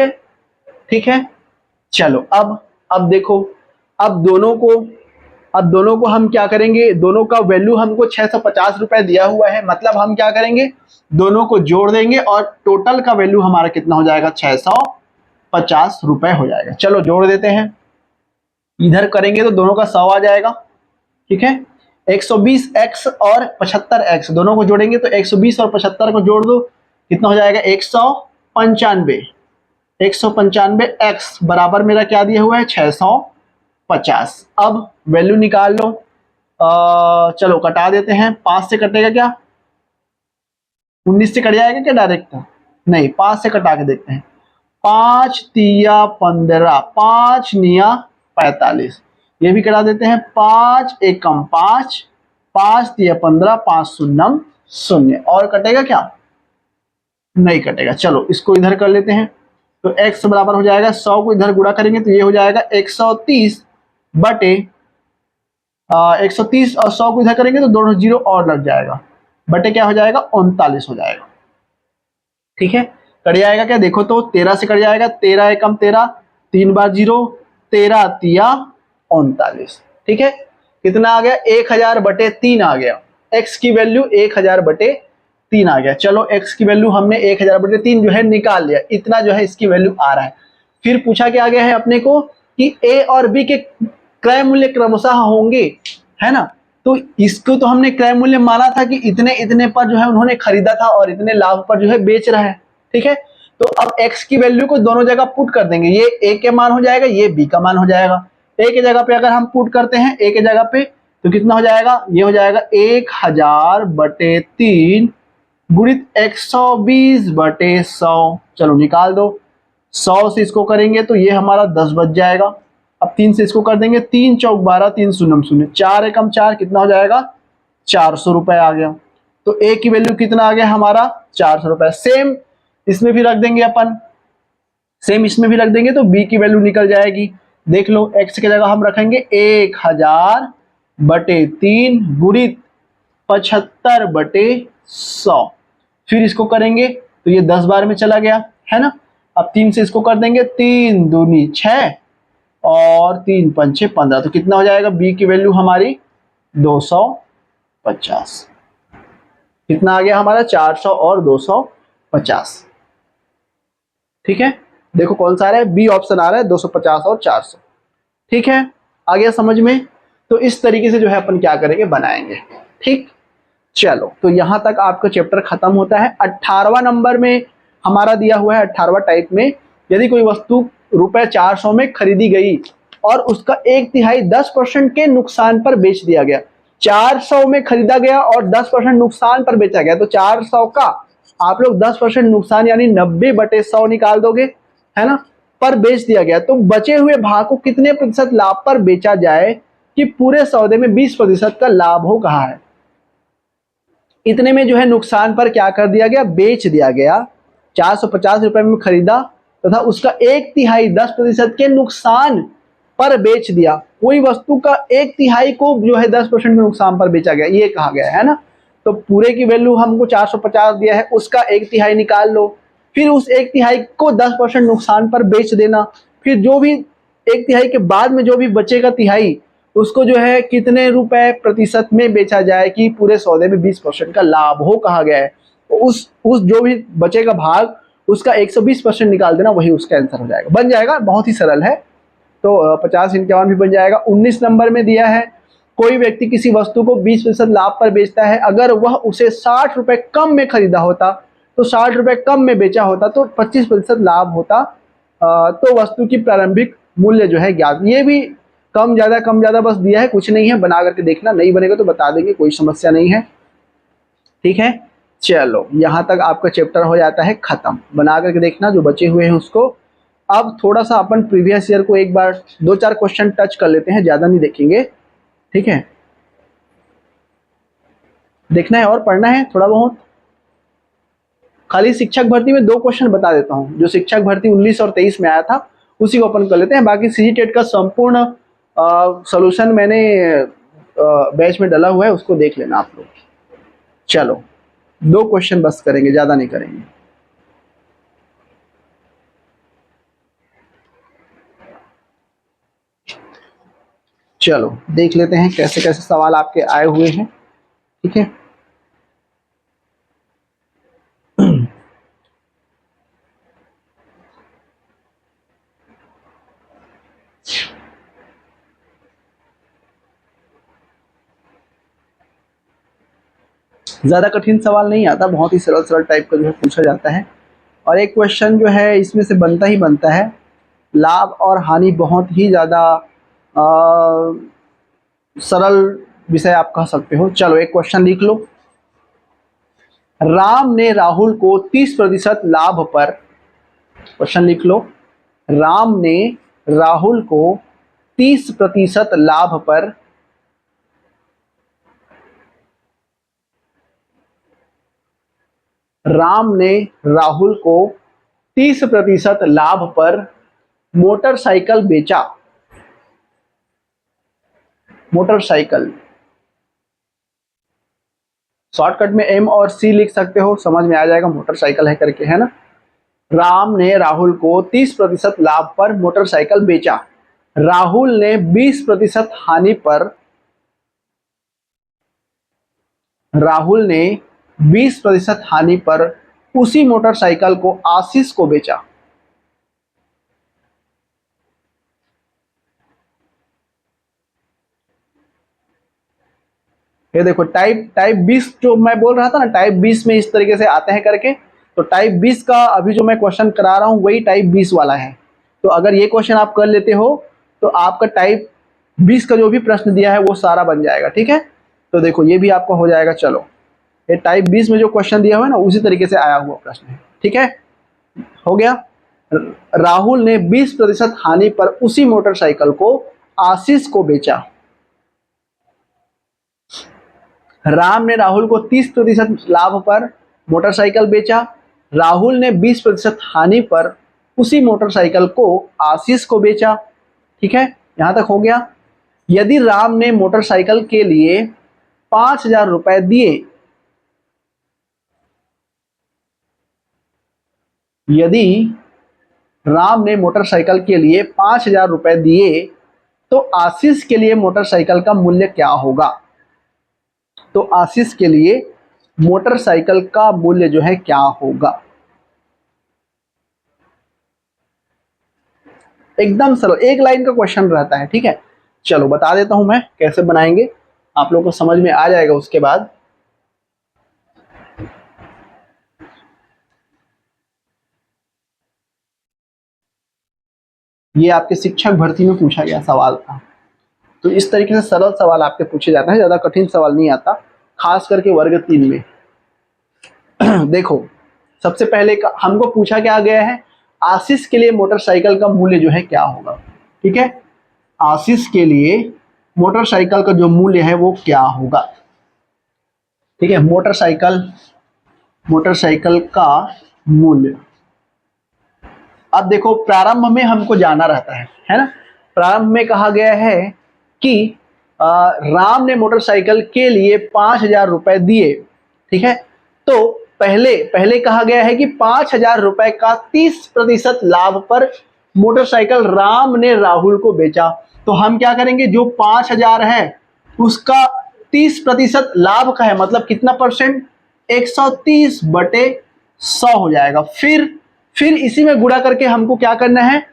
है, चलो, अब देखो, अब दोनों को हम क्या करेंगे? दोनों का वैल्यू हमको 650 रुपए दिया हुआ है, मतलब हम क्या करेंगे? दोनों को जोड़ देंगे और टोटल का वैल्यू हमारा कितना हो जाएगा? 650 रुपए हो जाएगा। चलो जोड़ देते हैं, इधर करेंगे तो दोनों का 100 आ जाएगा। ठीक है, 120x और 75x दोनों को जोड़ेंगे तो 120 और 75 को जोड़ दो, कितना हो जाएगा? 195। 195x बराबर मेरा क्या दिया हुआ है? 600 50। अब वैल्यू निकाल लो। चलो कटा देते हैं। 5 से कटेगा क्या? 19 से कट जाएगा क्या डायरेक्ट? नहीं, 5 से कटा के देखते हैं। 5 तिया 15, 5 निया 45, ये भी कटा देते हैं। 5 एकम 5, 5 तिया 15, 5 शून्यम 0। और कटेगा क्या? नहीं कटेगा। चलो इसको इधर कर लेते हैं। तो x बराबर हो जाएगा 100 को इधर गुणा करेंगे तो ये हो जाएगा 130 बटे 130, और 100 को इधर करेंगे तो दोनों जीरो और लग जाएगा, बटे क्या हो जाएगा? 39 हो जाएगा। ठीक है, कट जाएगा क्या? देखो तो 13 से कट जाएगा। 13 एकम 13, 3 बार 0, 13 तिया 39। ठीक है, कितना आ गया? 1000 बटे 3 आ गया। x की वैल्यू 1000 बटे 3 आ गया। चलो x की वैल्यू हमने 1000 बटे 3 जो है निकाल लिया, इतना जो है इसकी वैल्यू आ रहा है। फिर पूछा क्या गया है अपने को कि a और b के क्रय मूल्य क्रमशः होंगे, है ना। तो इसको तो हमने क्रय मूल्य माना था कि इतने इतने पर जो है उन्होंने खरीदा था और इतने लाभ पर जो है बेच रहा है। ठीक है, तो अब x की वैल्यू को दोनों जगह पुट कर देंगे। ये a के मान हो जाएगा, ये b का मान हो जाएगा। a के जगह पे अगर हम पुट करते हैं a के जगह पे तो कितना हो जाएगा? ये हो जाएगा 1000 बटे 3 गुणित 120 बटे 100। चलो निकाल दो। 100 से इसको करेंगे तो ये हमारा 10 बच जाएगा। अब 3 से इसको कर देंगे, 3 चौक 12, 3 शून्य शून्य, 4 एकम 4, कितना हो जाएगा? 400 रुपए आ गया। तो ए की वैल्यू कितना आ गया हमारा? 400 रुपए। सेम इसमें भी रख देंगे अपन, सेम इसमें भी रख देंगे तो बी की वैल्यू निकल जाएगी। देख लो, एक्स की जगह हम रखेंगे 1000 बटे 3 गुणित 75 बटे 100। फिर इसको करेंगे तो ये 10 बार में चला गया, है ना। अब 3 से इसको कर देंगे, 3 दूनी 6 और 3 पंचे 15, तो कितना हो जाएगा? बी की वैल्यू हमारी 250। कितना आ गया हमारा? 400 और 250। ठीक है, देखो कौन सा आ रहा है? बी ऑप्शन आ रहा है, 250 और 400। ठीक है, आ गया समझ में? तो इस तरीके से जो है अपन क्या करेंगे, बनाएंगे। ठीक, चलो तो यहां तक आपका चैप्टर खत्म होता है। 18वां नंबर में हमारा दिया हुआ है, 18वां टाइप में, यदि कोई वस्तु रुपए 400 में खरीदी गई और उसका 1/3 10% के नुकसान पर बेच दिया गया। 400 में खरीदा गया और 10% नुकसान पर बेचा गया, तो 400 का आप लोग 10% नुकसान यानी 90 बटे 100 निकाल दोगे, है ना, पर बेच दिया गया। तो बचे हुए भाग को कितने प्रतिशत लाभ पर बेचा जाए कि पूरे सौदे में 20% का लाभ हो, कहा है। इतने में जो है नुकसान पर क्या कर दिया गया? बेच दिया गया। 450 रुपए में खरीदा तथा उसका 1/3 10% के नुकसान पर बेच दिया। कोई वस्तु का 1/3 को जो है 10% के नुकसान पर बेचा गया, ये कहा गया है ना। तो पूरे की वैल्यू हमको 450 दिया है, उसका 1/3 निकाल लो, फिर उस 1/3 को 10% नुकसान पर बेच देना। फिर जो भी 1/3 के बाद में जो भी बचेगा तिहाई, उसको जो है कितने रुपए प्रतिशत में बेचा जाए कि पूरे सौदे में 20% का लाभ हो, कहा गया है। तो उस जो भी बचेगा भाग, उसका 120% निकाल देना, वही उसका आंसर हो जाएगा। बन जाएगा, बहुत ही सरल है। तो 50 51 भी बन जाएगा। 19 नंबर में दिया है, कोई व्यक्ति किसी वस्तु को 20% लाभ पर बेचता है, अगर वह उसे 60 रुपए कम में खरीदा होता तो 60 रुपए कम में बेचा होता तो 25% लाभ होता। तो वस्तु की प्रारंभिक मूल्य जो है ज्ञात। ये भी कम ज्यादा बस दिया है, कुछ नहीं है, बना करके देखना, नहीं बनेगा तो बता देंगे, कोई समस्या नहीं है। ठीक है, चलो यहां तक आपका चैप्टर हो जाता है खत्म। बना करके देखना जो बचे हुए हैं उसको। अब थोड़ा सा अपन प्रीवियस ईयर को एक बार 2-4 क्वेश्चन टच कर लेते हैं, ज्यादा नहीं देखेंगे। ठीक है, देखना है और पढ़ना है थोड़ा बहुत। खाली शिक्षक भर्ती में 2 क्वेश्चन बता देता हूं, जो शिक्षक भर्ती 19 और 23 में आया था उसी को अपन कर लेते हैं। बाकी सीजी टेट का संपूर्ण सॉल्यूशन मैंने बैच में डला हुआ है, उसको देख लेना आप लोग। चलो 2 क्वेश्चन बस करेंगे, ज्यादा नहीं करेंगे। चलो देख लेते हैं कैसे कैसे सवाल आपके आए हुए हैं। ठीक है, ज्यादा कठिन सवाल नहीं आता, बहुत ही सरल सरल टाइप का जो है पूछा जाता है। और एक क्वेश्चन जो है इसमें से बनता ही बनता है, लाभ और हानि बहुत ही ज्यादा सरल विषय आप कह सकते हो। चलो एक क्वेश्चन लिख लो। राम ने राहुल को 30% लाभ पर, क्वेश्चन लिख लो, राम ने राहुल को 30% लाभ पर राम ने राहुल को 30% लाभ पर मोटरसाइकिल बेचा। मोटरसाइकिल, शॉर्टकट में एम और सी लिख सकते हो, समझ में आ जाएगा मोटरसाइकिल है करके, है ना। राम ने राहुल को 30% लाभ पर मोटरसाइकिल बेचा। राहुल ने 20% हानि पर, राहुल ने 20% हानि पर उसी मोटरसाइकिल को आशीष को बेचा। ये देखो टाइप 20 जो मैं बोल रहा था ना, टाइप 20 में इस तरीके से आते हैं करके, तो टाइप 20 का अभी जो मैं क्वेश्चन करा रहा हूं वही टाइप 20 वाला है। तो अगर ये क्वेश्चन आप कर लेते हो तो आपका टाइप 20 का जो भी प्रश्न दिया है वो सारा बन जाएगा, ठीक है। तो देखो ये भी आपका हो जाएगा। चलो ये टाइप 20 में जो क्वेश्चन दिया हुआ है ना उसी तरीके से आया हुआ प्रश्न है, ठीक है। हो गया। राहुल ने 20% हानि पर उसी मोटरसाइकिल को आशीष को बेचा। राम ने राहुल को 30% लाभ पर मोटरसाइकिल बेचा। राहुल ने 20% हानि पर उसी मोटरसाइकिल को आशीष को बेचा, ठीक है। यहां तक हो गया। यदि राम ने मोटरसाइकिल के लिए 5,000 रुपए दिए, यदि राम ने मोटरसाइकिल के लिए 5,000 रुपए दिए तो आशीष के लिए मोटरसाइकिल का मूल्य क्या होगा। तो आशीष के लिए मोटरसाइकिल का मूल्य जो है क्या होगा। एकदम सरल, एक लाइन का क्वेश्चन रहता है, ठीक है। चलो बता देता हूं मैं कैसे बनाएंगे, आप लोगों को समझ में आ जाएगा उसके बाद। ये आपके शिक्षक भर्ती में पूछा गया सवाल था। तो इस तरीके से सरल सवाल आपके पूछे जाते हैं, ज्यादा कठिन सवाल नहीं आता, खास करके वर्ग 3 में। देखो सबसे पहले हमको पूछा क्या गया है, आशीष के लिए मोटरसाइकिल का मूल्य जो है क्या होगा, ठीक है। आशीष के लिए मोटरसाइकिल का जो मूल्य है वो क्या होगा, ठीक है। मोटरसाइकिल का मूल्य। अब देखो प्रारंभ में हमको जाना रहता है ना। प्रारंभ में कहा गया है कि राम ने मोटरसाइकिल के लिए 5,000 रुपए दिए, ठीक है। तो पहले कहा गया है कि 5,000 रुपए का 30% लाभ पर मोटरसाइकिल राम ने राहुल को बेचा। तो हम क्या करेंगे, जो 5,000 है उसका 30% लाभ का है, मतलब कितना परसेंट, 130/100 हो जाएगा। फिर इसी में गुणा करके हमको क्या करना है,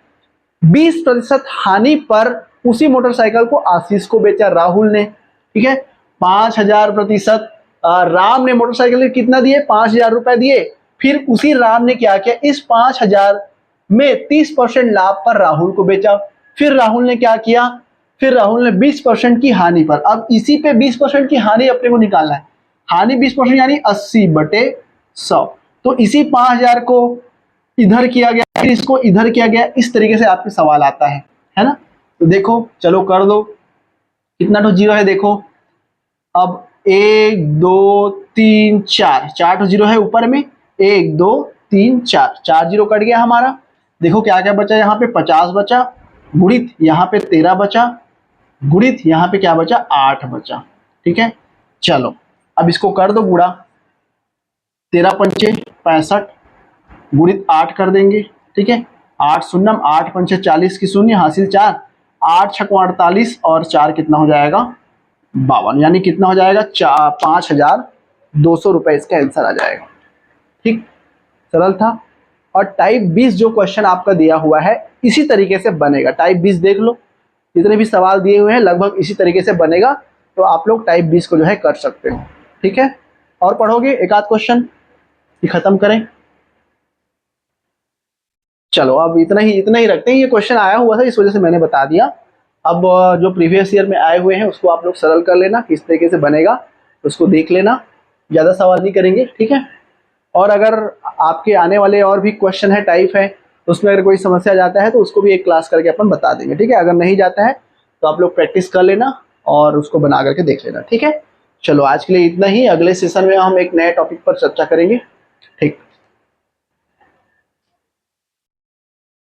20% हानि पर उसी मोटरसाइकिल को आशीष को बेचा राहुल ने, ठीक है। 5,000% राम ने मोटरसाइकिल के कितना दिए, 5,000 रुपए दिए। फिर उसी राम ने क्या किया, इस 5,000 में 30% लाभ पर राहुल को बेचा। फिर राहुल ने क्या किया, फिर राहुल ने 20% की हानि पर, अब इसी पे 20% की हानि अपने को निकालना है। हानि 20% यानी 80/100। तो इसी 5,000 को इधर किया गया, फिर इसको इधर किया गया, इस तरीके से आपके सवाल आता है ना। तो देखो चलो कर दो, कितना तो जीरो है देखो। अब 1 2 3 4, 4 तो जीरो है ऊपर में, 1 2 3 4, 4 जीरो कट गया हमारा। देखो क्या क्या बचा, यहाँ पे 50 बचा, गुणित यहाँ पे 13 बचा, गुणित यहाँ पे क्या बचा, 8 बचा, ठीक है। चलो अब इसको कर दो गुणा, 13 पंचे 65, गुणित 8 कर देंगे, ठीक है। 8 शून्यम, 8 पंचे 40 की शून्य, हासिल 4, 8 छक्को 48 और 4 कितना हो जाएगा, 52, यानी कितना हो जाएगा, 5,200 रुपए इसका आंसर आ जाएगा, ठीक। सरल था। और टाइप 20 जो क्वेश्चन आपका दिया हुआ है इसी तरीके से बनेगा। टाइप 20 देख लो, जितने भी सवाल दिए हुए हैं लगभग इसी तरीके से बनेगा। तो आप लोग टाइप 20 को जो है कर सकते हो, ठीक है। और पढ़ोगे एक आध क्वेश्चन खत्म करें। चलो अब इतना ही रखते हैं, ये क्वेश्चन आया हुआ था इस वजह से मैंने बता दिया। अब जो प्रीवियस ईयर में आए हुए हैं उसको आप लोग सरल कर लेना, किस तरीके से बनेगा उसको देख लेना, ज़्यादा सवाल नहीं करेंगे, ठीक है। और अगर आपके आने वाले और भी क्वेश्चन है, टाइप है, उसमें अगर कोई समस्या जाता है तो उसको भी एक क्लास करके अपन बता देंगे, ठीक है। अगर नहीं जाता है तो आप लोग प्रैक्टिस कर लेना और उसको बना करके देख लेना, ठीक है। चलो आज के लिए इतना ही, अगले सेशन में हम एक नए टॉपिक पर चर्चा करेंगे, ठीक।